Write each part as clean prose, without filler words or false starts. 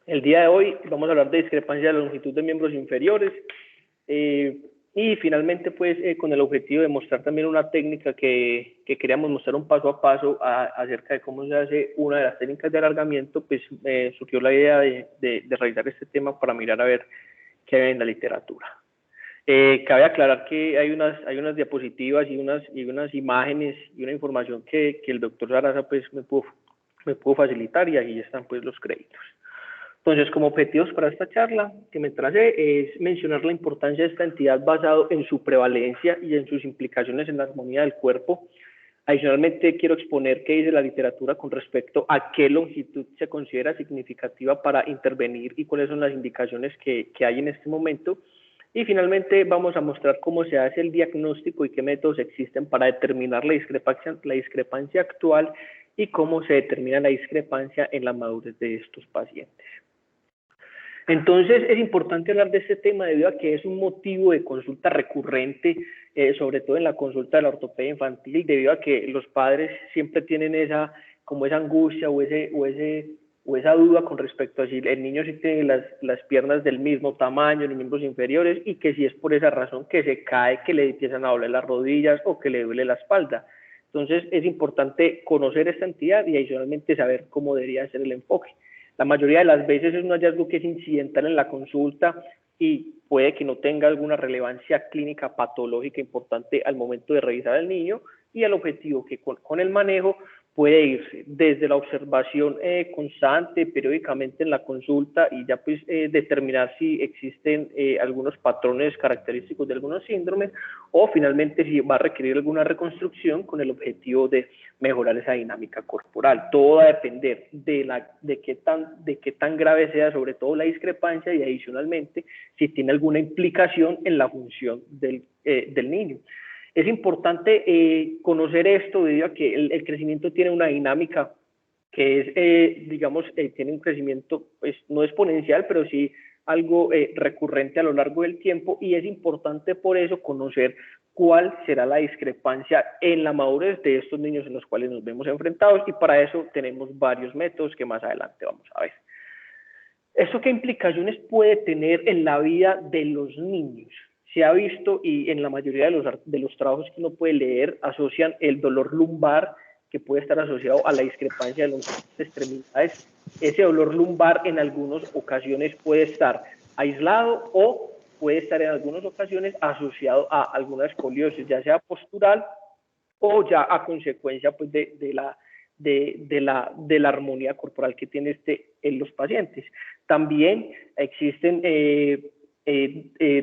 El día de hoy vamos a hablar de discrepancia de la longitud de miembros inferiores y finalmente pues con el objetivo de mostrar también una técnica que queríamos mostrar un paso a paso acerca de cómo se hace una de las técnicas de alargamiento, pues surgió la idea de realizar este tema para mirar a ver qué hay en la literatura. Cabe aclarar que hay unas diapositivas y unas imágenes y una información que el doctor Sarasa pues me pudo facilitar, y ahí están pues los créditos. Entonces, como objetivos para esta charla que me tracé es mencionar la importancia de esta entidad basado en su prevalencia y en sus implicaciones en la armonía del cuerpo. Adicionalmente, quiero exponer qué dice la literatura con respecto a qué longitud se considera significativa para intervenir y cuáles son las indicaciones que hay en este momento. Y finalmente vamos a mostrar cómo se hace el diagnóstico y qué métodos existen para determinar la discrepancia actual y cómo se determina la discrepancia en la madurez de estos pacientes. Entonces es importante hablar de este tema debido a que es un motivo de consulta recurrente, sobre todo en la consulta de la ortopedia infantil, debido a que los padres siempre tienen esa angustia o esa duda con respecto a si el niño sí tiene las piernas del mismo tamaño, los miembros inferiores, y que si es por esa razón que se cae, que le empiezan a doler las rodillas o que le duele la espalda. Entonces es importante conocer esta entidad y adicionalmente saber cómo debería ser el enfoque. La mayoría de las veces es un hallazgo que es incidental en la consulta y puede que no tenga alguna relevancia clínica patológica importante al momento de revisar al niño, y el objetivo que con el manejo puede irse desde la observación constante, periódicamente en la consulta, y ya pues determinar si existen algunos patrones característicos de algunos síndromes, o finalmente si va a requerir alguna reconstrucción con el objetivo de mejorar esa dinámica corporal. Todo va a depender de qué tan grave sea sobre todo la discrepancia, y adicionalmente si tiene alguna implicación en la función del niño. Es importante conocer esto debido a que el crecimiento tiene una dinámica que es, tiene un crecimiento pues, no exponencial, pero sí algo recurrente a lo largo del tiempo, y es importante por eso conocer cuál será la discrepancia en la madurez de estos niños en los cuales nos vemos enfrentados, y para eso tenemos varios métodos que más adelante vamos a ver. ¿Esto qué implicaciones puede tener en la vida de los niños? Se ha visto, y en la mayoría de los trabajos que uno puede leer, asocian el dolor lumbar, que puede estar asociado a la discrepancia de las extremidades. Ese dolor lumbar en algunas ocasiones puede estar aislado o puede estar en algunas ocasiones asociado a alguna escoliosis, ya sea postural o ya a consecuencia pues, de la armonía corporal que tiene en los pacientes. También existen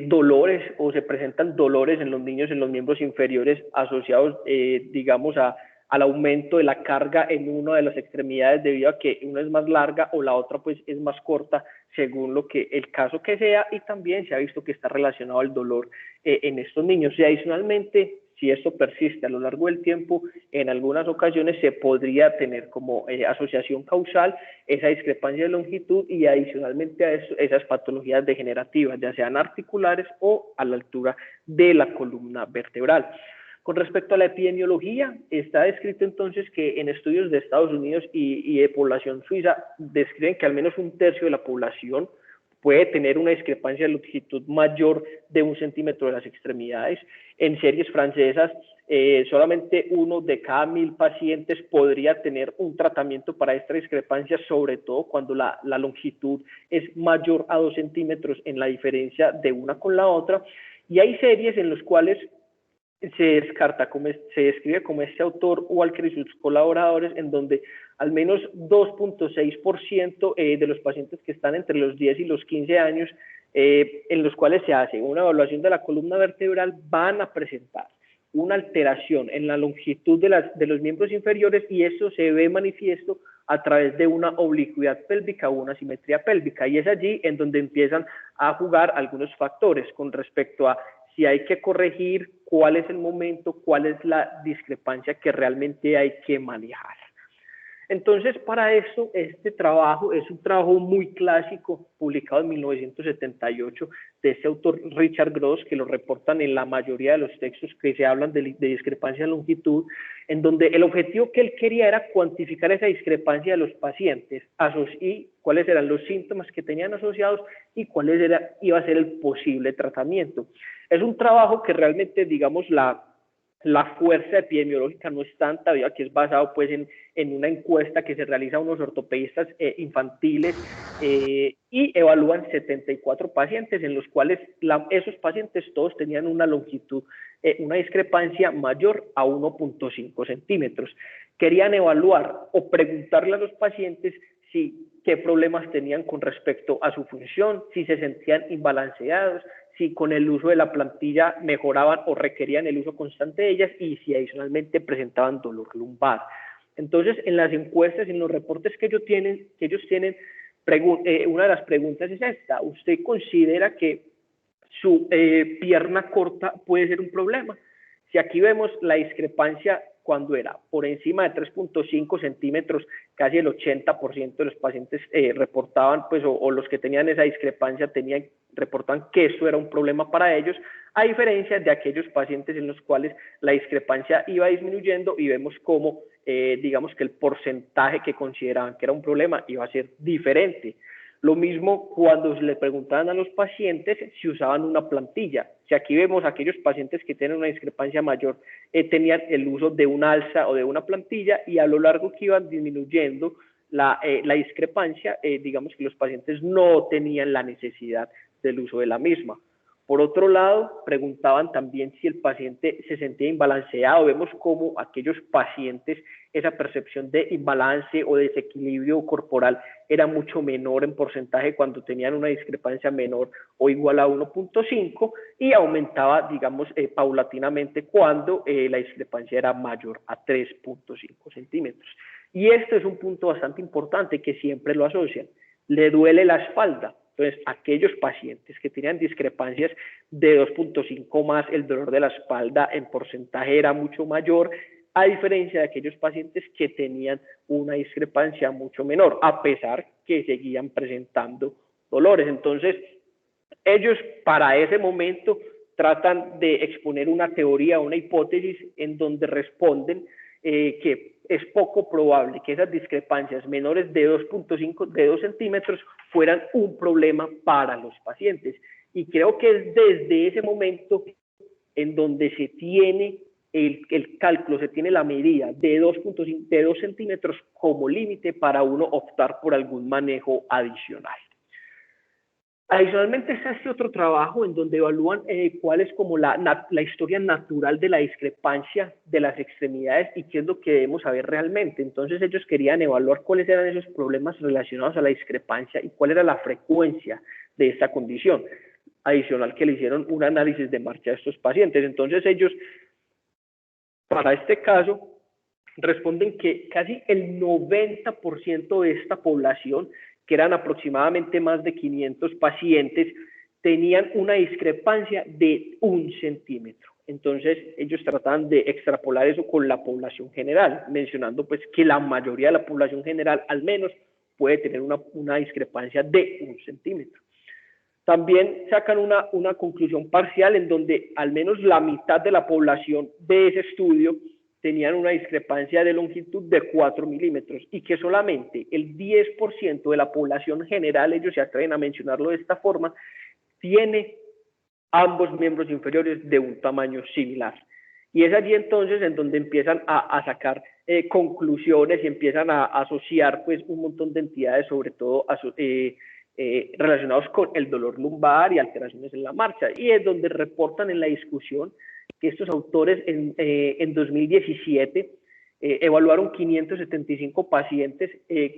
dolores, o se presentan dolores en los niños en los miembros inferiores asociados, digamos, al aumento de la carga en una de las extremidades, debido a que una es más larga o la otra pues es más corta, según el caso que sea, y también se ha visto que está relacionado al dolor en estos niños. Y adicionalmente, si esto persiste a lo largo del tiempo, en algunas ocasiones se podría tener como asociación causal esa discrepancia de longitud, y adicionalmente a eso, esas patologías degenerativas, ya sean articulares o a la altura de la columna vertebral. Con respecto a la epidemiología, está descrito entonces que en estudios de Estados Unidos y de población suiza describen que al menos 1/3 de la población puede tener una discrepancia de longitud mayor de 1 centímetro de las extremidades. En series francesas, solamente 1 de cada 1000 pacientes podría tener un tratamiento para esta discrepancia, sobre todo cuando la longitud es mayor a 2 centímetros en la diferencia de una con la otra. Y hay series en las cuales se describe como este autor Walker y sus colaboradores, en donde al menos 2.6% de los pacientes que están entre los 10 y los 15 años, en los cuales se hace una evaluación de la columna vertebral, van a presentar una alteración en la longitud de los miembros inferiores, y eso se ve manifiesto a través de una oblicuidad pélvica o una simetría pélvica, y es allí en donde empiezan a jugar algunos factores con respecto a si hay que corregir, cuál es el momento, cuál es la discrepancia que realmente hay que manejar. Entonces, para eso, este trabajo es un trabajo muy clásico, publicado en 1978, de este autor Richard Gross, que lo reportan en la mayoría de los textos que se hablan de discrepancia de longitud, en donde el objetivo que él quería era cuantificar esa discrepancia de los pacientes y cuáles eran los síntomas que tenían asociados y iba a ser el posible tratamiento. Es un trabajo que realmente, digamos, la fuerza epidemiológica no es tanta, que es basado pues en una encuesta que se realiza a unos ortopedistas infantiles y evalúan 74 pacientes, en los cuales esos pacientes todos tenían una longitud, una discrepancia mayor a 1.5 centímetros. Querían evaluar o preguntarle a los pacientes qué problemas tenían con respecto a su función, si se sentían imbalanceados, si con el uso de la plantilla mejoraban o requerían el uso constante de ellas y si adicionalmente presentaban dolor lumbar. Entonces, en las encuestas, en los reportes que ellos tienen, una de las preguntas es esta: ¿usted considera que su pierna corta puede ser un problema? Si aquí vemos la discrepancia cuando era por encima de 3.5 centímetros, casi el 80% de los pacientes reportaban, pues, o los que tenían esa discrepancia reportan que eso era un problema para ellos, a diferencia de aquellos pacientes en los cuales la discrepancia iba disminuyendo y vemos cómo, digamos que el porcentaje que consideraban que era un problema iba a ser diferente. Lo mismo cuando le preguntaban a los pacientes si usaban una plantilla. Si aquí vemos aquellos pacientes que tienen una discrepancia mayor, tenían el uso de un alza o de una plantilla, y a lo largo que iban disminuyendo la discrepancia, digamos que los pacientes no tenían la necesidad del uso de la misma. Por otro lado, preguntaban también si el paciente se sentía imbalanceado. Vemos cómo aquellos pacientes, esa percepción de imbalance o de desequilibrio corporal era mucho menor en porcentaje cuando tenían una discrepancia menor o igual a 1.5 y aumentaba, digamos, paulatinamente cuando la discrepancia era mayor a 3.5 centímetros. Y esto es un punto bastante importante que siempre lo asocian. Le duele la espalda. Entonces, aquellos pacientes que tenían discrepancias de 2.5 más, el dolor de la espalda en porcentaje era mucho mayor, a diferencia de aquellos pacientes que tenían una discrepancia mucho menor, a pesar que seguían presentando dolores. Entonces, ellos para ese momento tratan de exponer una teoría, una hipótesis en donde responden que es poco probable que esas discrepancias menores de 2.5, de 2 centímetros, fueran un problema para los pacientes. Y creo que es desde ese momento en donde se tiene el cálculo, se tiene la medida de 2.5, de 2 centímetros como límite para uno optar por algún manejo adicional. Adicionalmente está este otro trabajo en donde evalúan cuál es como la historia natural de la discrepancia de las extremidades y qué es lo que debemos saber realmente. Entonces ellos querían evaluar cuáles eran esos problemas relacionados a la discrepancia y cuál era la frecuencia de esta condición. Adicional que le hicieron un análisis de marcha a estos pacientes. Entonces ellos, para este caso, responden que casi el 90% de esta población, que eran aproximadamente más de 500 pacientes, tenían una discrepancia de 1 centímetro. Entonces, ellos trataban de extrapolar eso con la población general, mencionando pues que la mayoría de la población general, al menos, puede tener una discrepancia de 1 centímetro. También sacan una conclusión parcial en donde al menos la mitad de la población de ese estudio tenían una discrepancia de longitud de 4 milímetros y que solamente el 10% de la población general, ellos se atreven a mencionarlo de esta forma, tiene ambos miembros inferiores de un tamaño similar. Y es allí entonces en donde empiezan a sacar conclusiones y empiezan a asociar pues un montón de entidades, sobre todo relacionados con el dolor lumbar y alteraciones en la marcha. Y es donde reportan en la discusión que estos autores en 2017 evaluaron 575 pacientes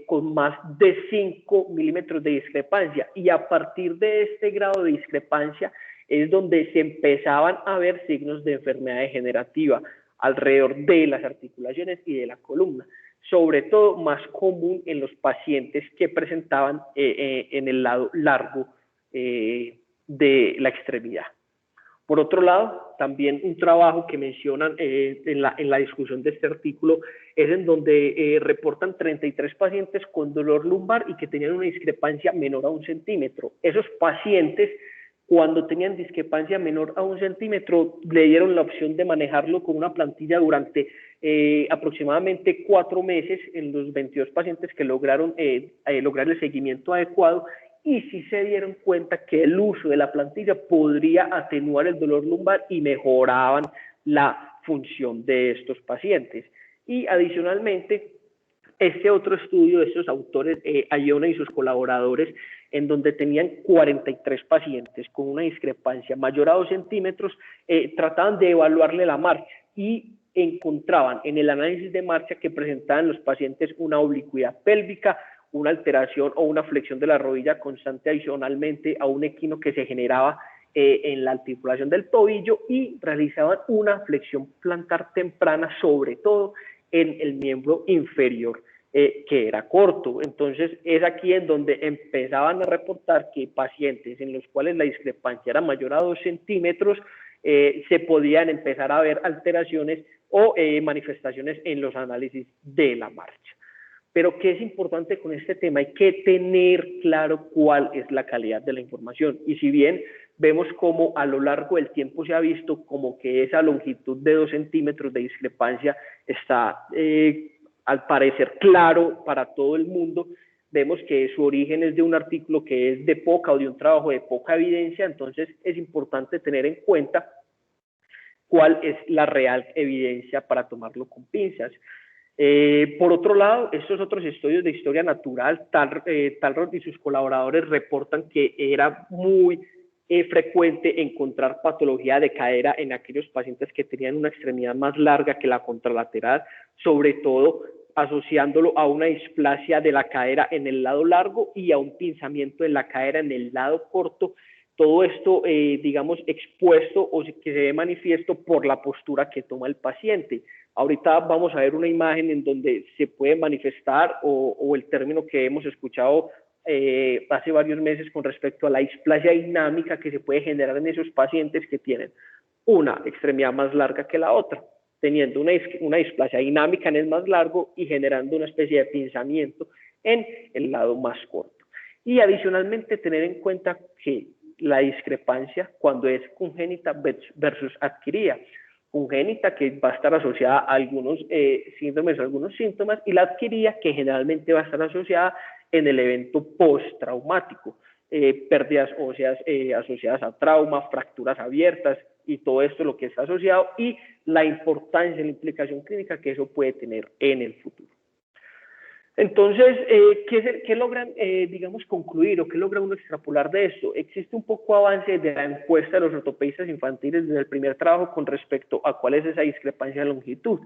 con más de 5 milímetros de discrepancia, y a partir de este grado de discrepancia es donde se empezaban a ver signos de enfermedad degenerativa alrededor de las articulaciones y de la columna, sobre todo más común en los pacientes que presentaban en el lado largo de la extremidad. Por otro lado, también un trabajo que mencionan en la discusión de este artículo es en donde reportan 33 pacientes con dolor lumbar y que tenían una discrepancia menor a 1 centímetro. Esos pacientes, cuando tenían discrepancia menor a 1 centímetro, le dieron la opción de manejarlo con una plantilla durante aproximadamente 4 meses en los 22 pacientes que lograron lograr el seguimiento adecuado, y sí se dieron cuenta que el uso de la plantilla podría atenuar el dolor lumbar y mejoraban la función de estos pacientes. Y adicionalmente, este otro estudio de estos autores, Ayona y sus colaboradores, en donde tenían 43 pacientes con una discrepancia mayor a 2 centímetros, trataban de evaluarle la marcha y encontraban en el análisis de marcha que presentaban los pacientes una oblicuidad pélvica, una alteración o una flexión de la rodilla constante adicionalmente a un equino que se generaba en la articulación del tobillo, y realizaban una flexión plantar temprana, sobre todo en el miembro inferior, que era corto. Entonces es aquí en donde empezaban a reportar que pacientes en los cuales la discrepancia era mayor a 2 centímetros, se podían empezar a ver alteraciones o manifestaciones en los análisis de la marcha. Pero ¿qué es importante con este tema? Hay que tener claro cuál es la calidad de la información. Y si bien vemos como a lo largo del tiempo se ha visto como que esa longitud de 2 centímetros de discrepancia está al parecer claro para todo el mundo, vemos que su origen es de un artículo que es de poca o de un trabajo de poca evidencia. Entonces es importante tener en cuenta cuál es la real evidencia para tomarlo con pinzas. Por otro lado, estos otros estudios de historia natural, Talrot y sus colaboradores reportan que era muy frecuente encontrar patología de cadera en aquellos pacientes que tenían una extremidad más larga que la contralateral, sobre todo asociándolo a una displasia de la cadera en el lado largo y a un pinzamiento de la cadera en el lado corto. Todo esto, digamos, expuesto o que se ve manifiesto por la postura que toma el paciente. Ahorita vamos a ver una imagen en donde se puede manifestar o el término que hemos escuchado hace varios meses con respecto a la displasia dinámica que se puede generar en esos pacientes que tienen una extremidad más larga que la otra, teniendo una displasia dinámica en el más largo y generando una especie de pinzamiento en el lado más corto. Y adicionalmente tener en cuenta que la discrepancia cuando es congénita versus adquirida. Congénita, que va a estar asociada a algunos síndromes o algunos síntomas, y la adquirida, que generalmente va a estar asociada en el evento postraumático, pérdidas óseas asociadas a trauma, fracturas abiertas y todo esto lo que está asociado, y la importancia, la implicación clínica que eso puede tener en el futuro. Entonces, ¿qué logran, digamos, concluir o qué logra uno extrapolar de esto? Existe un poco avance de la encuesta de los ortopedistas infantiles desde el primer trabajo con respecto a cuál es esa discrepancia de longitud.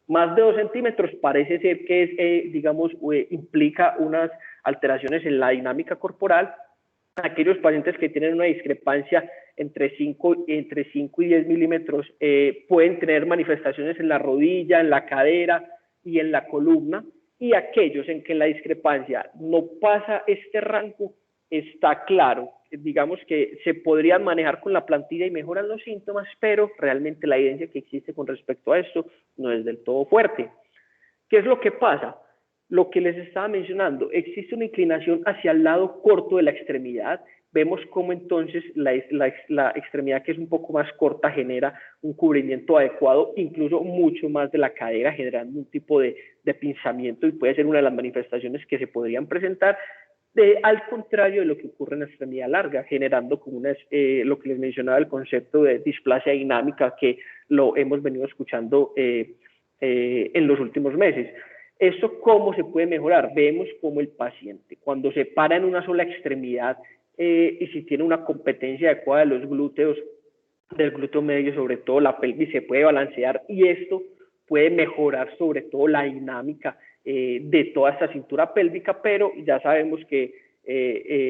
Más de 2 centímetros parece ser que es, digamos, implica unas alteraciones en la dinámica corporal. Aquellos pacientes que tienen una discrepancia entre 5 y 10 milímetros pueden tener manifestaciones en la rodilla, en la cadera y en la columna. Y aquellos en que la discrepancia no pasa este rango, está claro, digamos que se podrían manejar con la plantilla y mejoran los síntomas, pero realmente la evidencia que existe con respecto a esto no es del todo fuerte. ¿Qué es lo que pasa? Lo que les estaba mencionando, existe una inclinación hacia el lado corto de la extremidad. Vemos cómo entonces la extremidad que es un poco más corta genera un cubrimiento adecuado, incluso mucho más de la cadera, generando un tipo de pinzamiento, y puede ser una de las manifestaciones que se podrían presentar, al contrario de lo que ocurre en la extremidad larga, generando como lo que les mencionaba, el concepto de displasia dinámica que lo hemos venido escuchando en los últimos meses. ¿Esto cómo se puede mejorar? Vemos cómo el paciente, cuando se para en una sola extremidad, y si tiene una competencia adecuada de los glúteos, del glúteo medio, sobre todo la pelvis, se puede balancear, y esto puede mejorar sobre todo la dinámica de toda esta cintura pélvica, pero ya sabemos que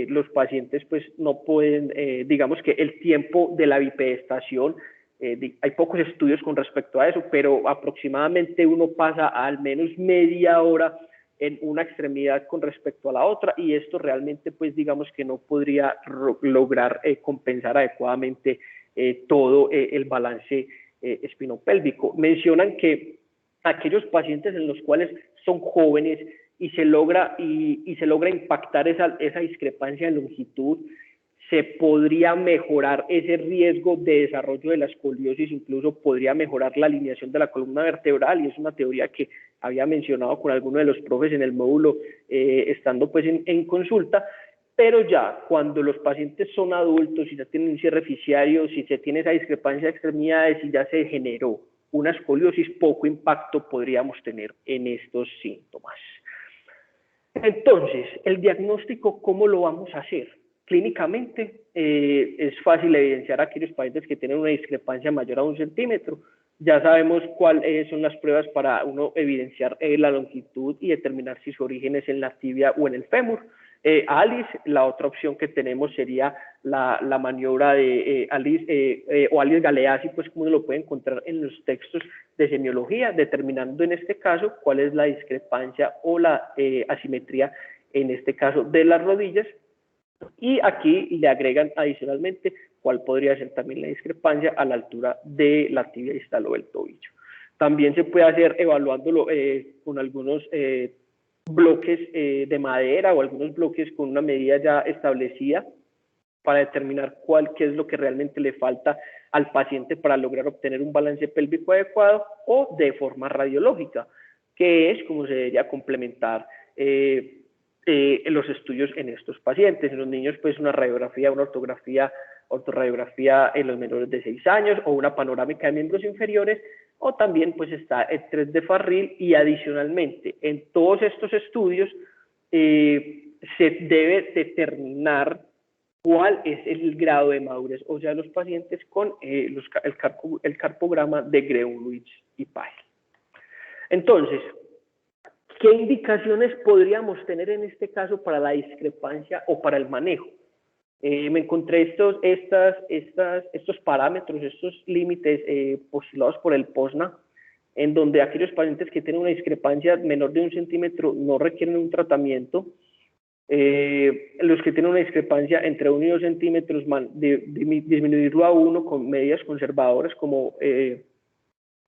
los pacientes pues no pueden, digamos que el tiempo de la bipedestación, hay pocos estudios con respecto a eso, pero aproximadamente uno pasa al menos media hora en una extremidad con respecto a la otra, y esto realmente pues digamos que no podría lograr compensar adecuadamente todo el balance espinopélvico. Mencionan que aquellos pacientes en los cuales son jóvenes y se logra impactar esa discrepancia de longitud, se podría mejorar ese riesgo de desarrollo de la escoliosis, incluso podría mejorar la alineación de la columna vertebral, y es una teoría que había mencionado con alguno de los profes en el módulo estando pues en consulta. Pero ya cuando los pacientes son adultos, si ya tienen un cierre fisciario, si se tiene esa discrepancia de extremidades y ya se generó una escoliosis, poco impacto podríamos tener en estos síntomas. Entonces, el diagnóstico, ¿cómo lo vamos a hacer? Clínicamente es fácil evidenciar a aquellos pacientes que tienen una discrepancia mayor a 1 centímetro. Ya sabemos cuáles son las pruebas para uno evidenciar la longitud y determinar si su origen es en la tibia o en el fémur. ALICE, la otra opción que tenemos sería la maniobra de ALICE o ALICE Galeazzi, pues como uno lo puede encontrar en los textos de semiología, determinando en este caso cuál es la discrepancia o la asimetría, en este caso de las rodillas. Y aquí le agregan adicionalmente cuál podría ser también la discrepancia a la altura de la tibia distal o del tobillo. También se puede hacer evaluándolo con algunos bloques de madera o algunos bloques con una medida ya establecida para determinar qué es lo que realmente le falta al paciente para lograr obtener un balance pélvico adecuado, o de forma radiológica, que es como se debería complementar los estudios en estos pacientes. En los niños, pues una radiografía, una ortorradiografía en los menores de 6 años, o una panorámica de miembros inferiores, o también pues está el 3 de Farrell, y adicionalmente en todos estos estudios se debe determinar cuál es el grado de madurez, o sea, los pacientes con el carpograma de Greenwich y Pyle. Entonces, ¿qué indicaciones podríamos tener en este caso para la discrepancia o para el manejo? Me encontré estos parámetros, estos límites postulados por el POSNA, en donde aquellos pacientes que tienen una discrepancia menor de 1 centímetro no requieren un tratamiento. Los que tienen una discrepancia entre 1 y 2 centímetros, disminuirlo a 1 con medidas conservadoras como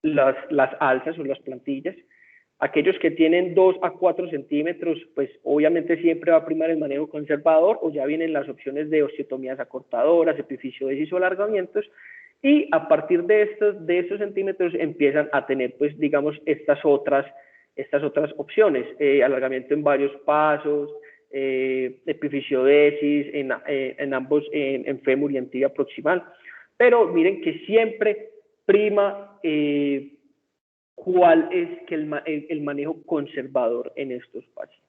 las alzas o las plantillas. Aquellos que tienen 2 a 4 centímetros, pues obviamente siempre va a primar el manejo conservador, o ya vienen las opciones de osteotomías acortadoras, epifisio-desis o alargamientos, y a partir de esos centímetros empiezan a tener, pues digamos, estas otras opciones: alargamiento en varios pasos, epifisio-desis en ambos, en fémur y en tibia proximal. Pero miren que siempre prima cuál es el manejo conservador en estos pacientes.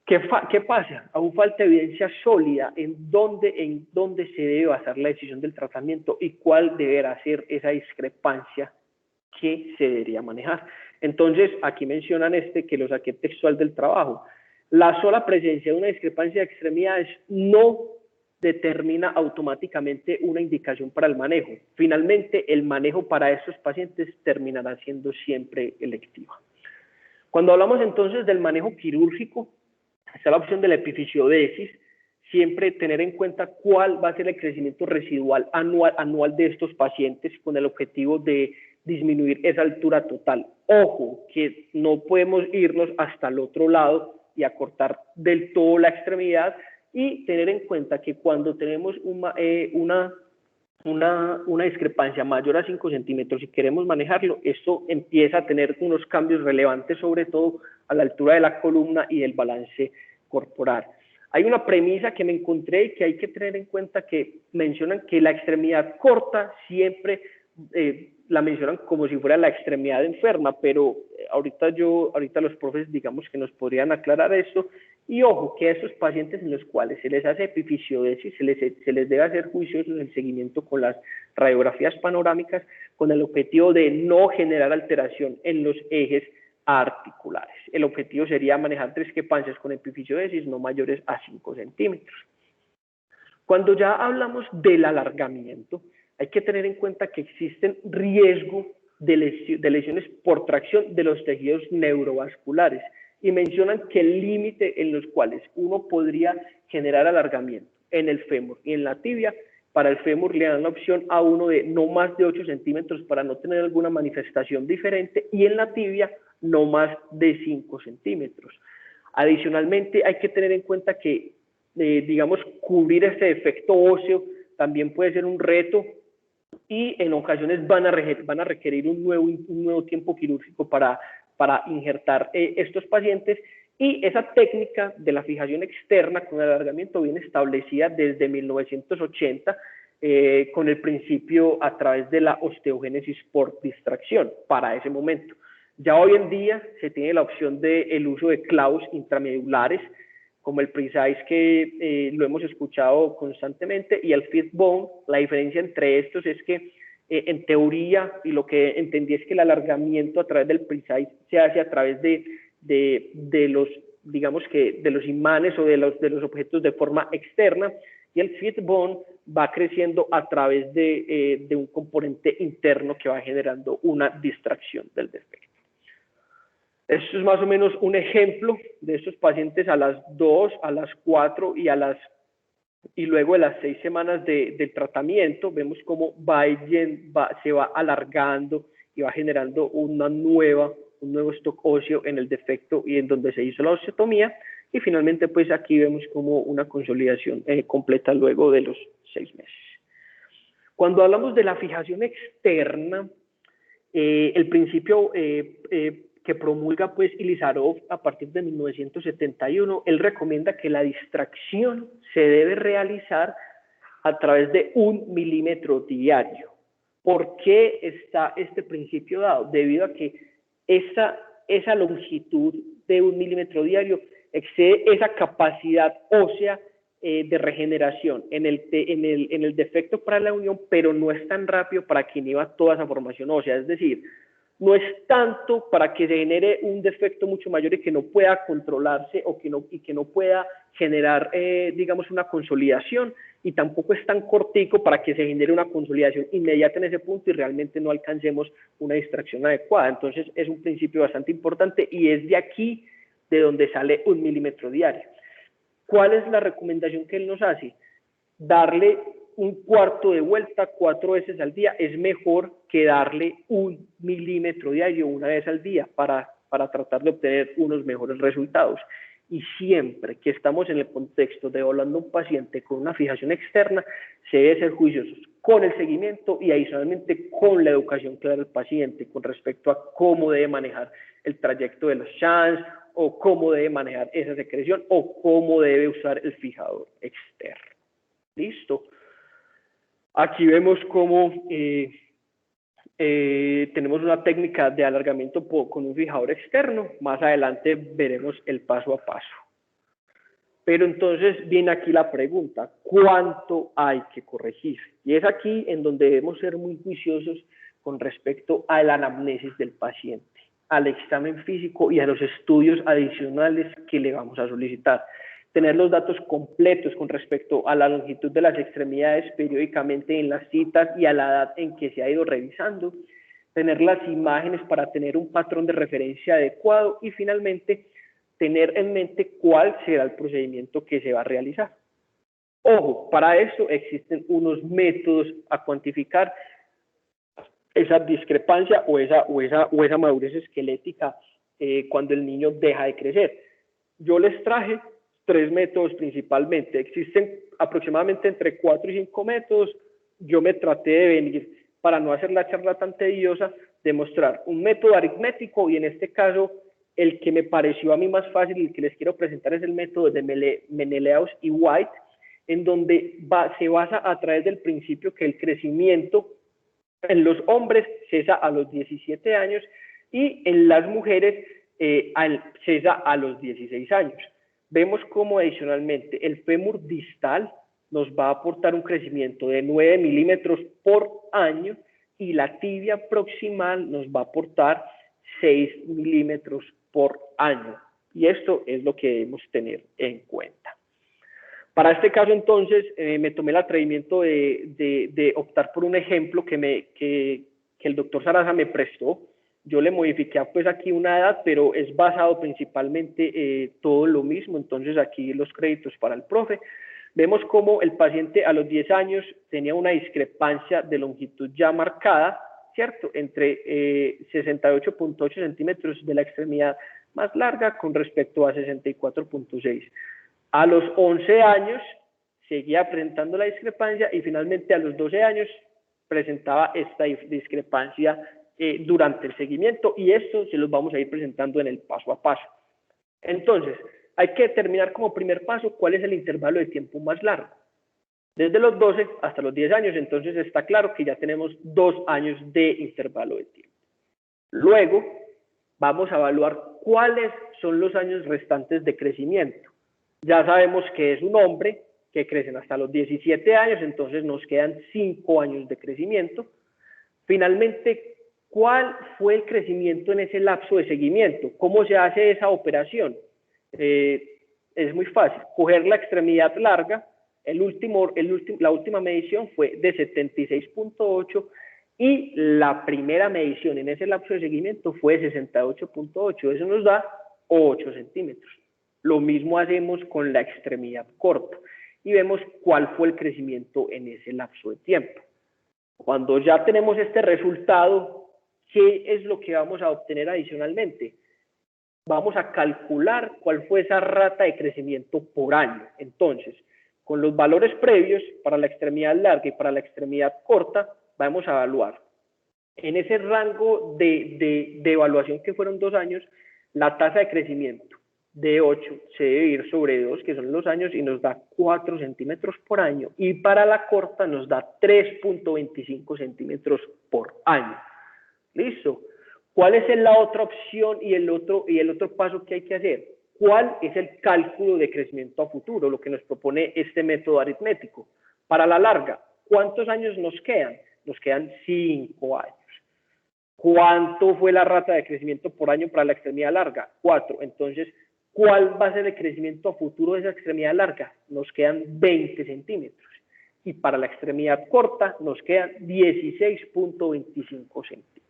¿Qué pasa? Aún falta evidencia sólida en dónde se debe basar la decisión del tratamiento y cuál deberá ser esa discrepancia que se debería manejar. Entonces, aquí mencionan que lo saqué textual del trabajo. La sola presencia de una discrepancia de extremidades no determina automáticamente una indicación para el manejo. Finalmente, el manejo para estos pacientes terminará siendo siempre electiva. Cuando hablamos entonces del manejo quirúrgico, está la opción de la epifisio-desis. Siempre tener en cuenta cuál va a ser el crecimiento residual anual de estos pacientes, con el objetivo de disminuir esa altura total. Ojo, que no podemos irnos hasta el otro lado y acortar del todo la extremidad, y tener en cuenta que cuando tenemos una discrepancia mayor a 5 centímetros y queremos manejarlo, esto empieza a tener unos cambios relevantes, sobre todo a la altura de la columna y del balance corporal. Hay una premisa que me encontré y que hay que tener en cuenta, que mencionan que la extremidad corta siempre la mencionan como si fuera la extremidad enferma, pero ahorita los profes, digamos, que nos podrían aclarar esto. Y ojo, que a esos pacientes en los cuales se les hace epifisio-desis, se les debe hacer juiciosos el seguimiento con las radiografías panorámicas, con el objetivo de no generar alteración en los ejes articulares. El objetivo sería manejar discrepancias con epifisio-desis no mayores a 5 centímetros. Cuando ya hablamos del alargamiento, hay que tener en cuenta que existen riesgo de lesiones por tracción de los tejidos neurovasculares, y mencionan que el límite en los cuales uno podría generar alargamiento en el fémur y en la tibia Para el fémur le dan la opción a uno de no más de 8 centímetros para no tener alguna manifestación diferente, y en la tibia no más de 5 centímetros. Adicionalmente, hay que tener en cuenta que, digamos, cubrir este defecto óseo también puede ser un reto, y en ocasiones van a requerir un nuevo tiempo quirúrgico para injertar estos pacientes. Y esa técnica de la fijación externa con el alargamiento viene establecida desde 1980 con el principio a través de la osteogénesis por distracción para ese momento. Ya hoy en día se tiene la opción del uso de clavos intramedulares, como el Precise, que lo hemos escuchado constantemente, y el Fitbone. La diferencia entre estos es que en teoría, y lo que entendí es que el alargamiento a través del Precise se hace a través de los, digamos que de los imanes o de los objetos de forma externa, y el Fitbone va creciendo a través de un componente interno que va generando una distracción del defecto. Esto es más o menos un ejemplo de estos pacientes a las 2, a las 4 y luego de las 6 semanas de tratamiento. Vemos cómo se va alargando y va generando un nuevo stock óseo en el defecto y en donde se hizo la osteotomía, y finalmente pues aquí vemos como una consolidación completa luego de los 6 meses. Cuando hablamos de la fijación externa, el principio que promulga pues Ilizarov a partir de 1971, él recomienda que la distracción se debe realizar a través de 1 milímetro diario. ¿Por qué está este principio dado? Debido a que esa longitud de 1 milímetro diario excede esa capacidad ósea de regeneración en el defecto para la unión, pero no es tan rápido para que inhiba toda esa formación ósea. Es decir, no es tanto para que se genere un defecto mucho mayor y que no pueda controlarse y que no pueda generar, digamos, una consolidación, y tampoco es tan cortico para que se genere una consolidación inmediata en ese punto y realmente no alcancemos una distracción adecuada. Entonces es un principio bastante importante, y es de aquí de donde sale 1 milímetro diario. ¿Cuál es la recomendación que él nos hace? Darle un cuarto de vuelta 4 veces al día es mejor que darle 1 milímetro diario una vez al día para tratar de obtener unos mejores resultados. Y siempre que estamos en el contexto de evaluando a un paciente con una fijación externa, se debe ser juiciosos con el seguimiento y adicionalmente con la educación clara del paciente con respecto a cómo debe manejar el trayecto de los shunts, o cómo debe manejar esa secreción, o cómo debe usar el fijador externo. Listo. Aquí vemos cómo tenemos una técnica de alargamiento con un fijador externo. Más adelante veremos el paso a paso. Pero entonces viene aquí la pregunta: ¿cuánto hay que corregir? Y es aquí en donde debemos ser muy juiciosos con respecto a la anamnesis del paciente, al examen físico y a los estudios adicionales que le vamos a solicitar. Tener los datos completos con respecto a la longitud de las extremidades periódicamente en las citas y a la edad en que se ha ido revisando. Tener las imágenes para tener un patrón de referencia adecuado, y finalmente tener en mente cuál será el procedimiento que se va a realizar. Ojo, para eso existen unos métodos a cuantificar esa discrepancia o esa madurez esquelética cuando el niño deja de crecer. Yo les traje 3 métodos principalmente. Existen aproximadamente entre 4 y 5 métodos. Yo me traté de venir, para no hacer la charla tan tediosa, de mostrar un método aritmético, y en este caso el que me pareció a mí más fácil y el que les quiero presentar es el método de Menelaus y White, en donde se basa a través del principio que el crecimiento en los hombres cesa a los 17 años y en las mujeres cesa a los 16 años. Vemos cómo adicionalmente el fémur distal nos va a aportar un crecimiento de 9 milímetros por año, y la tibia proximal nos va a aportar 6 milímetros por año. Y esto es lo que debemos tener en cuenta. Para este caso, entonces, me tomé el atrevimiento de optar por un ejemplo que el doctor Sarasa me prestó. Yo le modifiqué pues aquí una edad, pero es basado principalmente todo lo mismo. Entonces, aquí los créditos para el profe. Vemos cómo el paciente a los 10 años tenía una discrepancia de longitud ya marcada, ¿cierto? Entre 68.8 centímetros de la extremidad más larga con respecto a 64.6. A los 11 años seguía presentando la discrepancia y finalmente a los 12 años presentaba esta discrepancia durante el seguimiento, y esto se los vamos a ir presentando en el paso a paso. Entonces, hay que determinar como primer paso cuál es el intervalo de tiempo más largo. Desde los 12 hasta los 10 años, entonces está claro que ya tenemos 2 años de intervalo de tiempo. Luego, vamos a evaluar cuáles son los años restantes de crecimiento. Ya sabemos que es un hombre, que crecen hasta los 17 años, entonces nos quedan 5 años de crecimiento. Finalmente, ¿cuál fue el crecimiento en ese lapso de seguimiento? ¿Cómo se hace esa operación? Es muy fácil. Coger la extremidad larga, la última medición fue de 76.8 y la primera medición en ese lapso de seguimiento fue de 68.8. Eso nos da 8 centímetros. Lo mismo hacemos con la extremidad corta y vemos cuál fue el crecimiento en ese lapso de tiempo. Cuando ya tenemos este resultado, ¿qué es lo que vamos a obtener adicionalmente? Vamos a calcular cuál fue esa rata de crecimiento por año. Entonces, con los valores previos para la extremidad larga y para la extremidad corta, vamos a evaluar en ese rango de evaluación que fueron 2 años, la tasa de crecimiento de 8 se debe ir sobre 2, que son los años, y nos da 4 centímetros por año, y para la corta nos da 3.25 centímetros por año. ¿Listo? ¿Cuál es la otra opción y el otro paso que hay que hacer? ¿Cuál es el cálculo de crecimiento a futuro, lo que nos propone este método aritmético? Para la larga, ¿cuántos años nos quedan? Nos quedan 5 años. ¿Cuánto fue la rata de crecimiento por año para la extremidad larga? 4. Entonces, ¿cuál va a ser el crecimiento a futuro de esa extremidad larga? Nos quedan 20 centímetros. Y para la extremidad corta nos quedan 16.25 centímetros.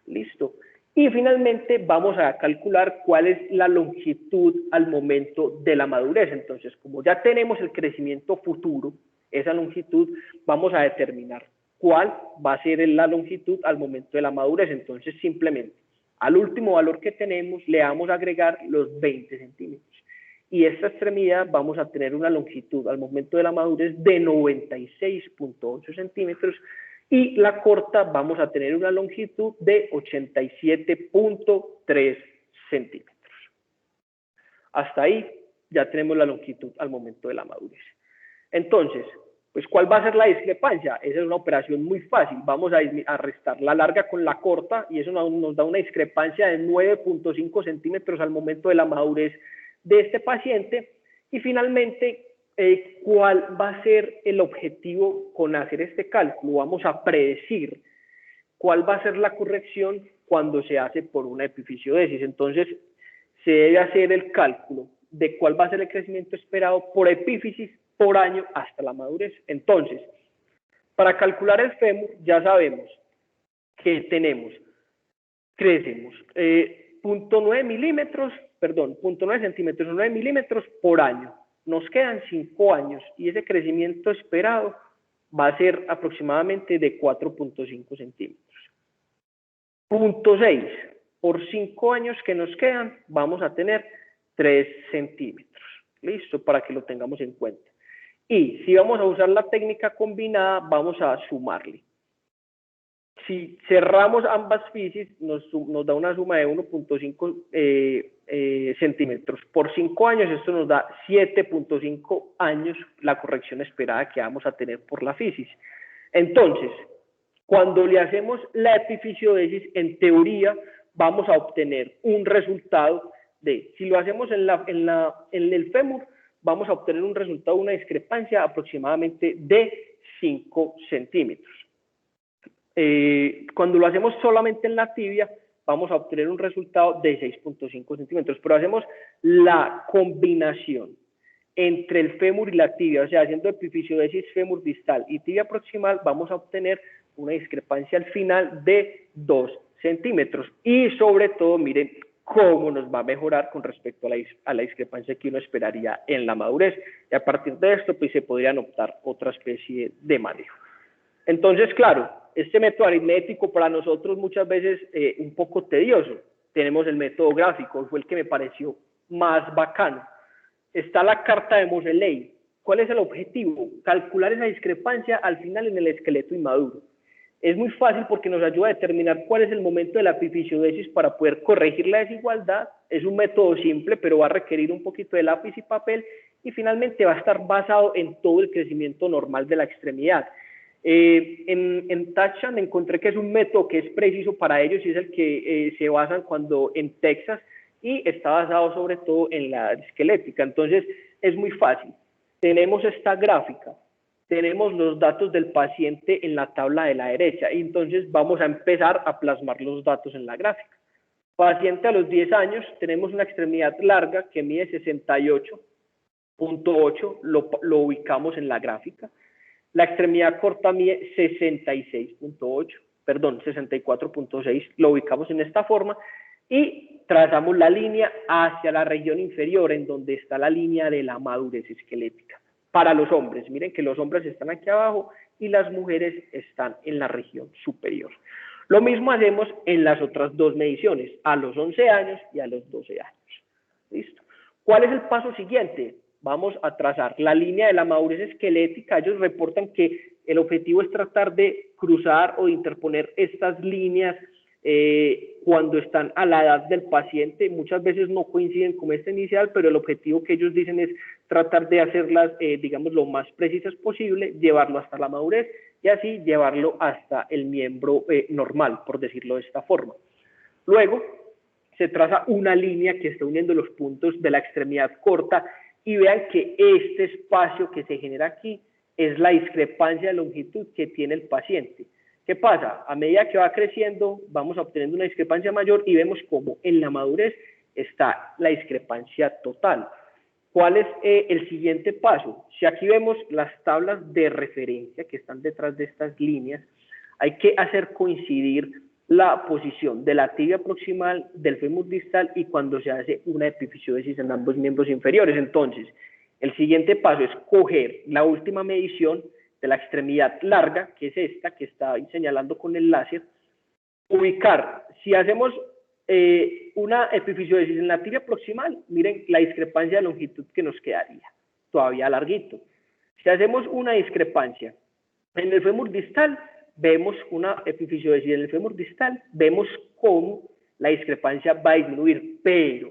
Listo. Y finalmente vamos a calcular cuál es la longitud al momento de la madurez. Entonces, como ya tenemos el crecimiento futuro, esa longitud, vamos a determinar cuál va a ser la longitud al momento de la madurez. Entonces, simplemente, al último valor que tenemos, le vamos a agregar los 20 centímetros. Y esta extremidad vamos a tener una longitud al momento de la madurez de 96.8 centímetros, y la corta vamos a tener una longitud de 87.3 centímetros. Hasta ahí ya tenemos la longitud al momento de la madurez. Entonces, pues, ¿cuál va a ser la discrepancia? Esa es una operación muy fácil. Vamos a restar la larga con la corta, y eso nos da una discrepancia de 9.5 centímetros al momento de la madurez de este paciente. Y finalmente, ¿cuál va a ser el objetivo con hacer este cálculo? Vamos a predecir cuál va a ser la corrección cuando se hace por una epifisiodisis. Entonces, se debe hacer el cálculo de cuál va a ser el crecimiento esperado por epífisis por año hasta la madurez. Entonces, para calcular el fémur, ya sabemos que crecemos 0.9 centímetros, 9 milímetros por año. Nos quedan 5 años y ese crecimiento esperado va a ser aproximadamente de 4.5 centímetros. Punto 6. Por 5 años que nos quedan, vamos a tener 3 centímetros. Listo, para que lo tengamos en cuenta. Y si vamos a usar la técnica combinada, vamos a sumarle. Si cerramos ambas fisis, nos da una suma de 1.5 centímetros. Por 5 años, esto nos da 7.5 años la corrección esperada que vamos a tener por la fisis. Entonces, cuando le hacemos la epifisiodisis, en teoría, vamos a obtener un resultado de, si lo hacemos en el fémur, vamos a obtener un resultado, una discrepancia aproximadamente de 5 centímetros. Cuando lo hacemos solamente en la tibia, vamos a obtener un resultado de 6.5 centímetros, pero hacemos la combinación entre el fémur y la tibia, o sea, haciendo epifisiodisis fémur distal y tibia proximal, vamos a obtener una discrepancia al final de 2 centímetros. Y sobre todo, miren, cómo nos va a mejorar con respecto a la discrepancia que uno esperaría en la madurez. Y a partir de esto, pues se podrían optar otra especie de manejo. Entonces, claro, este método aritmético para nosotros muchas veces un poco tedioso. Tenemos el método gráfico, fue el que me pareció más bacano. Está la carta de Moseley. ¿Cuál es el objetivo? Calcular esa discrepancia al final en el esqueleto inmaduro. Es muy fácil porque nos ayuda a determinar cuál es el momento de la epifisiodésis para poder corregir la desigualdad. Es un método simple, pero va a requerir un poquito de lápiz y papel y finalmente va a estar basado en todo el crecimiento normal de la extremidad. En Tachan encontré que es un método que es preciso para ellos y es el que se basan cuando en Texas y está basado sobre todo en la esquelética. Entonces es muy fácil. Tenemos esta gráfica, tenemos los datos del paciente en la tabla de la derecha y entonces vamos a empezar a plasmar los datos en la gráfica. Paciente a los 10 años, tenemos una extremidad larga que mide 68.8, lo ubicamos en la gráfica. La extremidad corta mide 66.8, perdón, 64.6, lo ubicamos en esta forma y trazamos la línea hacia la región inferior en donde está la línea de la madurez esquelética. Para los hombres, miren que los hombres están aquí abajo y las mujeres están en la región superior. Lo mismo hacemos en las otras dos mediciones, a los 11 años y a los 12 años. ¿Listo? ¿Cuál es el paso siguiente? Vamos a trazar la línea de la madurez esquelética. Ellos reportan que el objetivo es tratar de cruzar o de interponer estas líneas cuando están a la edad del paciente. Muchas veces no coinciden con este inicial, pero el objetivo que ellos dicen es tratar de hacerlas, digamos, lo más precisas posible, llevarlo hasta la madurez y así llevarlo hasta el miembro normal, por decirlo de esta forma. Luego se traza una línea que está uniendo los puntos de la extremidad corta y vean que este espacio que se genera aquí es la discrepancia de longitud que tiene el paciente. ¿Qué pasa? A medida que va creciendo, vamos obteniendo una discrepancia mayor y vemos cómo en la madurez está la discrepancia total. ¿Cuál es el siguiente paso? Si aquí vemos las tablas de referencia que están detrás de estas líneas, hay que hacer coincidir la posición de la tibia proximal, del fémur distal y cuando se hace una epifisiodésis en ambos miembros inferiores. Entonces, el siguiente paso es coger la última medición de la extremidad larga, que es esta que está señalando con el láser, ubicar. Si hacemos una epifisiodésis en la tibia proximal, miren la discrepancia de longitud que nos quedaría, todavía larguito. Si hacemos una discrepancia en el fémur distal, vemos una epifisiodésis en el fémur distal, vemos cómo la discrepancia va a disminuir, pero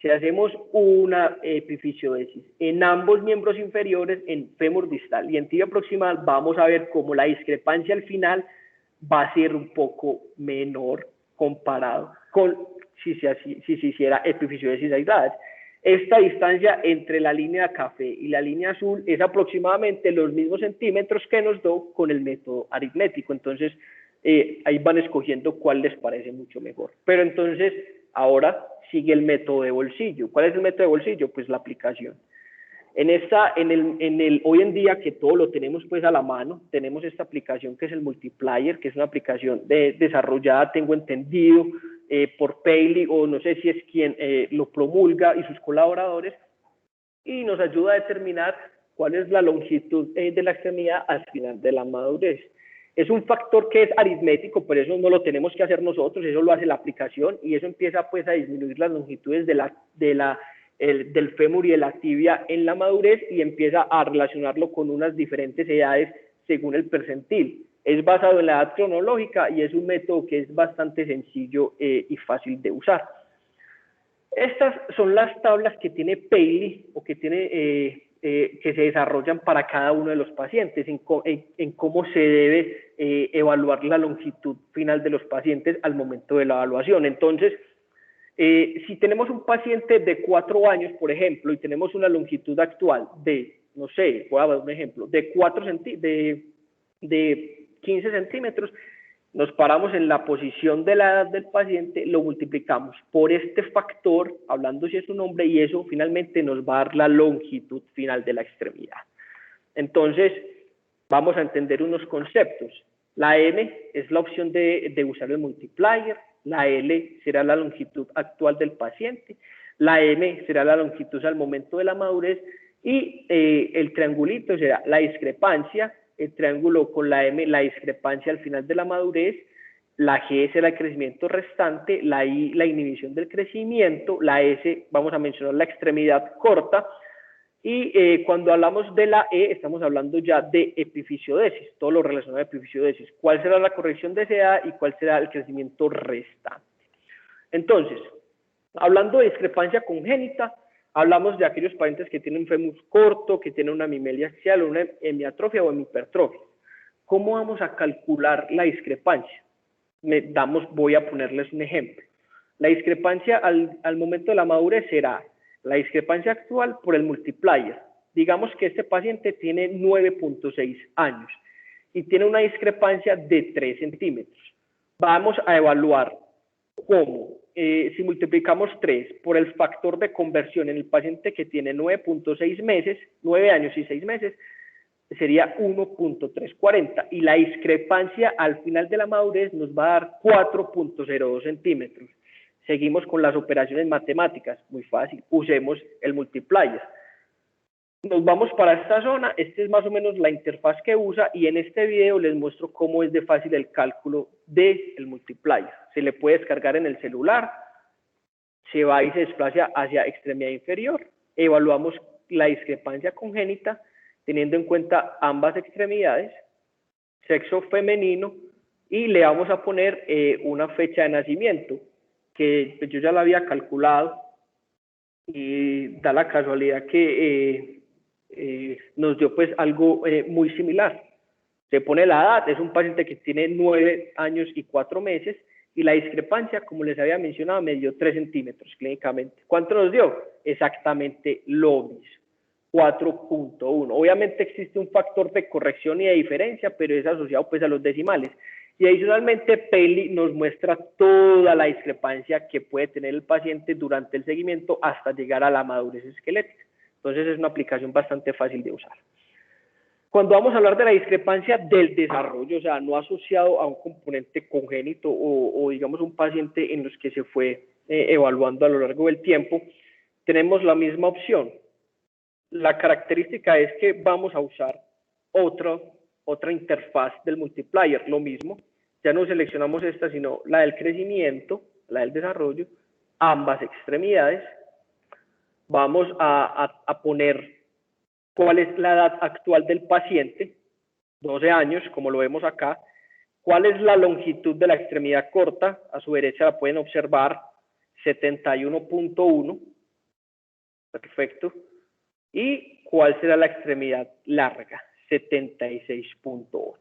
si hacemos una epifisiodésis en ambos miembros inferiores, en fémur distal y en tibia proximal, vamos a ver cómo la discrepancia al final va a ser un poco menor comparado con si se hiciera epifisiodésis aisladas. Esta distancia entre la línea café y la línea azul es aproximadamente los mismos centímetros que nos dio con el método aritmético. Entonces, ahí van escogiendo cuál les parece mucho mejor. Pero entonces, ahora sigue el método de bolsillo. ¿Cuál es el método de bolsillo? Pues la aplicación. Hoy en día que todo lo tenemos pues a la mano, tenemos esta aplicación que es el Multiplier, que es una aplicación desarrollada, tengo entendido, por Paley, o no sé si es quien lo promulga y sus colaboradores, y nos ayuda a determinar cuál es la longitud de la extremidad al final de la madurez. Es un factor que es aritmético, pero eso no lo tenemos que hacer nosotros, eso lo hace la aplicación, y eso empieza pues a disminuir las longitudes del fémur y de la tibia en la madurez y empieza a relacionarlo con unas diferentes edades según el percentil. Es basado en la edad cronológica y es un método que es bastante sencillo y fácil de usar. Estas son las tablas que tiene Paley o que se desarrollan para cada uno de los pacientes, en cómo se debe evaluar la longitud final de los pacientes al momento de la evaluación. Entonces, si tenemos un paciente de 4 años, por ejemplo, y tenemos una longitud actual de, no sé, voy a dar un ejemplo, de 15 centímetros, nos paramos en la posición de la edad del paciente, lo multiplicamos por este factor, hablando si es un hombre, y eso finalmente nos va a dar la longitud final de la extremidad. Entonces, vamos a entender unos conceptos. La M es la opción de usar el multiplier, la L será la longitud actual del paciente, la M será la longitud al momento de la madurez y el triangulito será la discrepancia, el triángulo con la M, la discrepancia al final de la madurez, la G será el crecimiento restante, la I la inhibición del crecimiento, la S vamos a mencionar la extremidad corta y cuando hablamos de la E estamos hablando ya de epifisiodesis, todo lo relacionado a epifisiodesis, cuál será la corrección deseada y cuál será el crecimiento restante. Entonces, hablando de discrepancia congénita, hablamos de aquellos pacientes que tienen un fémur corto, que tienen una hemimelia axial, una hemiatrofia o hemihipertrofia. ¿Cómo vamos a calcular la discrepancia? Voy a ponerles un ejemplo. La discrepancia al momento de la madurez será la discrepancia actual por el multiplier. Digamos que este paciente tiene 9.6 años y tiene una discrepancia de 3 centímetros. Vamos a evaluar cómo, si multiplicamos 3 por el factor de conversión en el paciente que tiene 9.6 meses, 9 años y 6 meses, sería 1.340 y la discrepancia al final de la madurez nos va a dar 4.02 centímetros. Seguimos con las operaciones matemáticas, muy fácil, usemos el multiplier. Nos vamos para esta zona, esta es más o menos la interfaz que usa y en este video les muestro cómo es de fácil el cálculo del multiplier. Se le puede descargar en el celular, se va y se desplaza hacia extremidad inferior, evaluamos la discrepancia congénita teniendo en cuenta ambas extremidades, sexo femenino y le vamos a poner una fecha de nacimiento que yo ya la había calculado y da la casualidad que nos dio pues algo muy similar. Se pone la edad, es un paciente que tiene 9 años y 4 meses y la discrepancia, como les había mencionado, me dio 3 centímetros clínicamente. ¿Cuánto nos dio? Exactamente lo mismo, 4.1. Obviamente existe un factor de corrección y de diferencia, pero es asociado pues a los decimales. Y adicionalmente Peli nos muestra toda la discrepancia que puede tener el paciente durante el seguimiento hasta llegar a la madurez esquelética. Entonces es una aplicación bastante fácil de usar. Cuando vamos a hablar de la discrepancia del desarrollo, o sea, no asociado a un componente congénito o digamos un paciente en los que se fue evaluando a lo largo del tiempo, tenemos la misma opción. La característica es que vamos a usar otra interfaz del multiplier, lo mismo, ya no seleccionamos esta, sino la del crecimiento, la del desarrollo, ambas extremidades. Vamos a poner cuál es la edad actual del paciente, 12 años, como lo vemos acá, cuál es la longitud de la extremidad corta, a su derecha la pueden observar, 71.1, perfecto, y cuál será la extremidad larga, 76.8.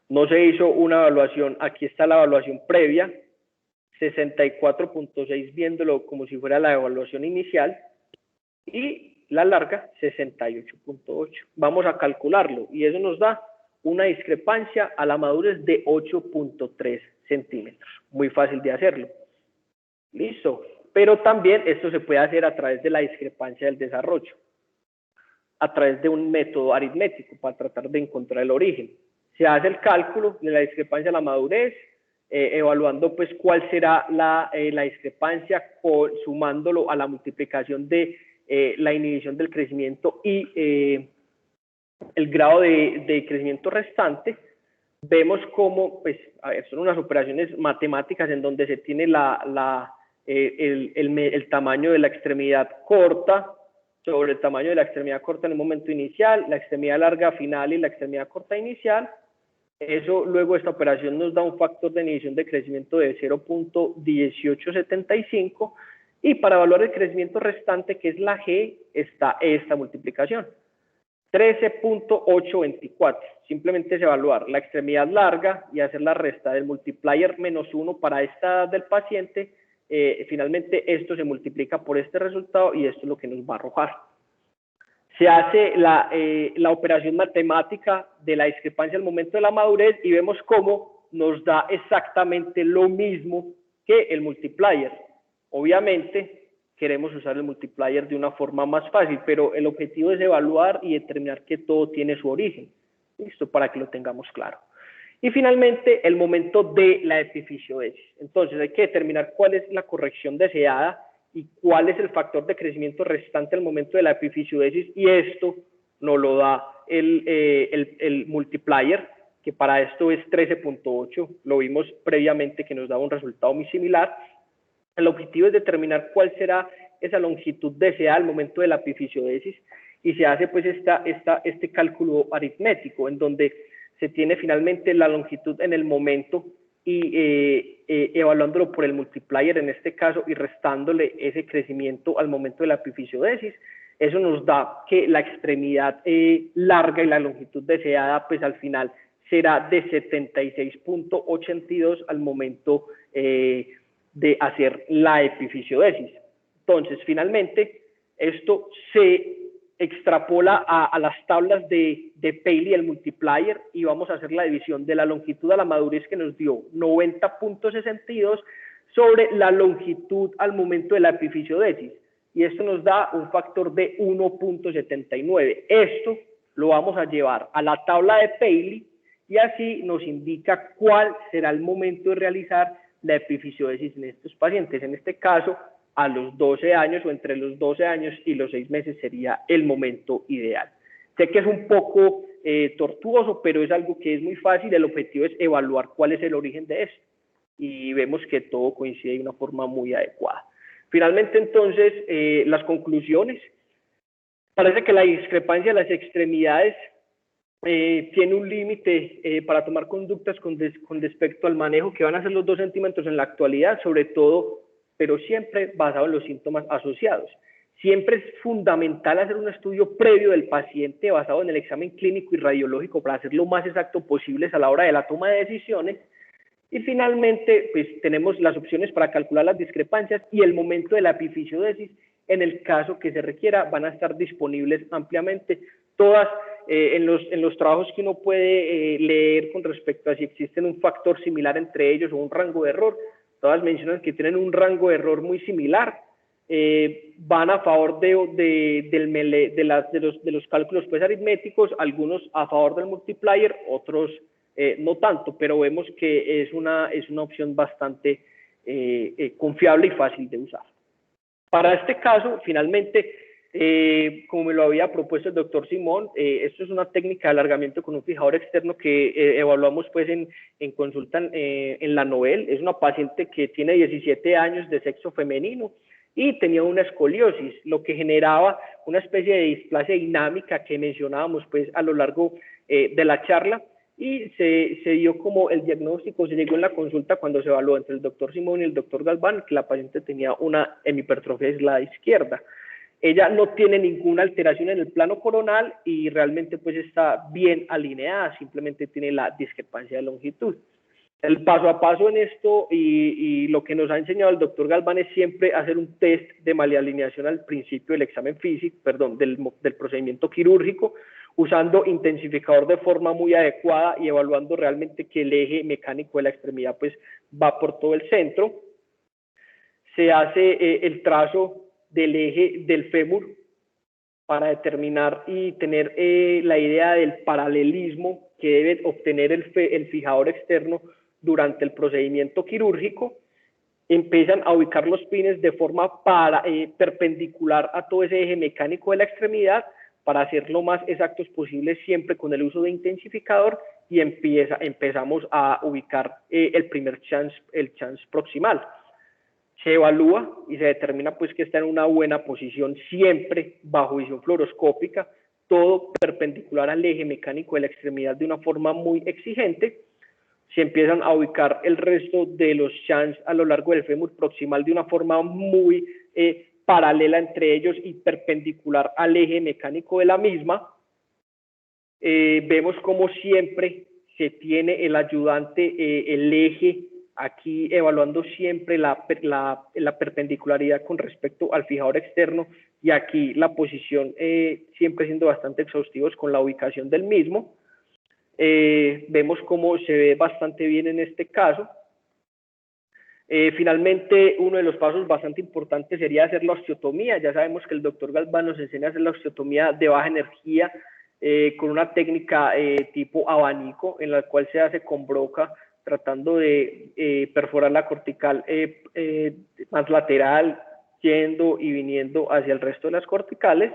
No se hizo una evaluación, aquí está la evaluación previa, 64.6 viéndolo como si fuera la evaluación inicial, y la larga 68.8. Vamos a calcularlo y eso nos da una discrepancia a la madurez de 8.3 centímetros. Muy fácil de hacerlo. Listo. Pero también esto se puede hacer a través de la discrepancia del desarrollo, a través de un método aritmético para tratar de encontrar el origen. Se hace el cálculo de la discrepancia a la madurez, evaluando pues cuál será la discrepancia sumándolo a la multiplicación de la inhibición del crecimiento y el grado de crecimiento restante. Vemos cómo, pues, a ver, son unas operaciones matemáticas en donde se tiene el tamaño de la extremidad corta sobre el tamaño de la extremidad corta en el momento inicial, la extremidad larga final y la extremidad corta inicial. Eso, luego esta operación nos da un factor de inhibición de crecimiento de 0.1875 y para evaluar el crecimiento restante, que es la G, está esta multiplicación, 13.824. Simplemente es evaluar la extremidad larga y hacer la resta del multiplier menos 1 para esta edad del paciente. Finalmente esto se multiplica por este resultado y esto es lo que nos va a arrojar. Se hace la operación matemática de la discrepancia al momento de la madurez y vemos cómo nos da exactamente lo mismo que el multiplier. Obviamente queremos usar el multiplier de una forma más fácil, pero el objetivo es evaluar y determinar que todo tiene su origen. Listo, para que lo tengamos claro. Y finalmente, el momento de la epifisiodisis. Entonces, hay que determinar cuál es la corrección deseada y cuál es el factor de crecimiento restante al momento de la epifisiodisis, y esto nos lo da el multiplier, que para esto es 13.8, lo vimos previamente que nos daba un resultado muy similar. El objetivo es determinar cuál será esa longitud deseada al momento de la epifisiodisis, y se hace pues este cálculo aritmético en donde se tiene finalmente la longitud en el momento y evaluándolo por el multiplier en este caso y restándole ese crecimiento al momento de la epifisiodisis. Eso nos da que la extremidad larga y la longitud deseada pues al final será de 76.82 al momento de hacer la epifisiodisis. Entonces, finalmente, esto se extrapola a las tablas de Paley, el multiplier, y vamos a hacer la división de la longitud a la madurez que nos dio 90.62 sobre la longitud al momento de la epifisiodisis. Y esto nos da un factor de 1.79. Esto lo vamos a llevar a la tabla de Paley y así nos indica cuál será el momento de realizar la epifisiodisis en estos pacientes. En este caso, a los 12 años o entre los 12 años y los 6 meses sería el momento ideal. Sé que es un poco tortuoso, pero es algo que es muy fácil. El objetivo es evaluar cuál es el origen de esto y vemos que todo coincide de una forma muy adecuada. Finalmente, entonces, las conclusiones. Parece que la discrepancia de las extremidades tiene un límite para tomar conductas con respecto al manejo que van a ser los 2 centímetros en la actualidad, sobre todo, pero siempre basado en los síntomas asociados. Siempre es fundamental hacer un estudio previo del paciente basado en el examen clínico y radiológico para hacer lo más exacto posible a la hora de la toma de decisiones. Y finalmente, pues tenemos las opciones para calcular las discrepancias y el momento de la epifisiodisis. En el caso que se requiera, van a estar disponibles ampliamente todas en los trabajos que uno puede leer con respecto a si existen un factor similar entre ellos o un rango de error. Todas mencionan que tienen un rango de error muy similar, van a favor de los cálculos pues, aritméticos, algunos a favor del multiplier, otros no tanto, pero vemos que es una opción bastante confiable y fácil de usar. Para este caso, finalmente, como me lo había propuesto el doctor Simón, esto es una técnica de alargamiento con un fijador externo que evaluamos pues en consulta en la Nobel. Es una paciente que tiene 17 años, de sexo femenino, y tenía una escoliosis, lo que generaba una especie de displasia dinámica que mencionábamos pues a lo largo de la charla, y se dio como el diagnóstico, se llegó en la consulta cuando se evaluó entre el doctor Simón y el doctor Galván, que la paciente tenía una hemipertrofia aislada izquierda. Ella no tiene ninguna alteración en el plano coronal y realmente pues está bien alineada, simplemente tiene la discrepancia de longitud. El paso a paso en esto y lo que nos ha enseñado el doctor Galván es siempre hacer un test de malialineación al principio del examen físico, perdón, del procedimiento quirúrgico, usando intensificador de forma muy adecuada y evaluando realmente que el eje mecánico de la extremidad pues va por todo el centro. Se hace el trazo del eje del fémur para determinar y tener la idea del paralelismo que debe obtener el fijador externo durante el procedimiento quirúrgico. Empiezan a ubicar los pines de forma perpendicular a todo ese eje mecánico de la extremidad para hacer lo más exactos posible siempre con el uso de intensificador, y empezamos a ubicar el primer chance proximal. Se evalúa y se determina pues que está en una buena posición siempre bajo visión fluoroscópica, todo perpendicular al eje mecánico de la extremidad de una forma muy exigente. Se empiezan a ubicar el resto de los chans a lo largo del fémur proximal de una forma muy paralela entre ellos y perpendicular al eje mecánico de la misma. Vemos como siempre se tiene el ayudante, el eje, aquí evaluando siempre la perpendicularidad con respecto al fijador externo, y aquí la posición siempre siendo bastante exhaustivos con la ubicación del mismo. Vemos cómo se ve bastante bien en este caso. Finalmente, uno de los pasos bastante importantes sería hacer la osteotomía. Ya sabemos que el doctor Galván nos enseña a hacer la osteotomía de baja energía con una técnica tipo abanico, en la cual se hace con broca, tratando de perforar la cortical más lateral, yendo y viniendo hacia el resto de las corticales,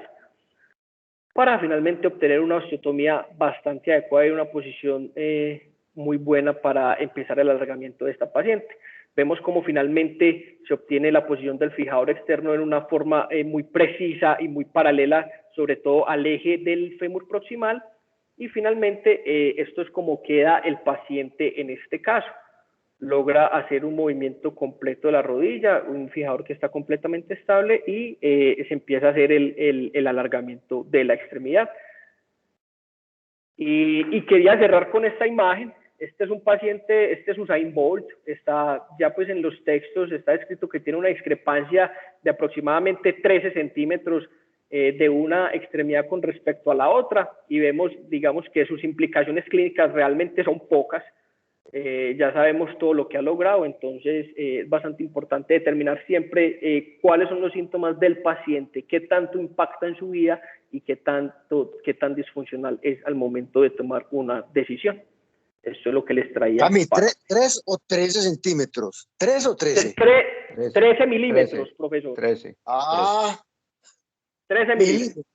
para finalmente obtener una osteotomía bastante adecuada y una posición muy buena para empezar el alargamiento de esta paciente. Vemos cómo finalmente se obtiene la posición del fijador externo en una forma muy precisa y muy paralela, sobre todo al eje del fémur proximal, y finalmente esto es como queda el paciente en este caso. Logra hacer un movimiento completo de la rodilla, un fijador que está completamente estable, y se empieza a hacer el alargamiento de la extremidad. Y quería cerrar con esta imagen. Este es un paciente, este es Usain Bolt, está ya pues en los textos, está escrito que tiene una discrepancia de aproximadamente 13 centímetros de una extremidad con respecto a la otra, y vemos, digamos, que sus implicaciones clínicas realmente son pocas. Ya sabemos todo lo que ha logrado, entonces es bastante importante determinar siempre cuáles son los síntomas del paciente, qué tanto impacta en su vida y qué tan disfuncional es al momento de tomar una decisión. Esto es lo que les traía. Cami, ¿3 o 13 centímetros? ¿3 o 13? 13 milímetros, 13, profesor. 13. 13 13 milímetros.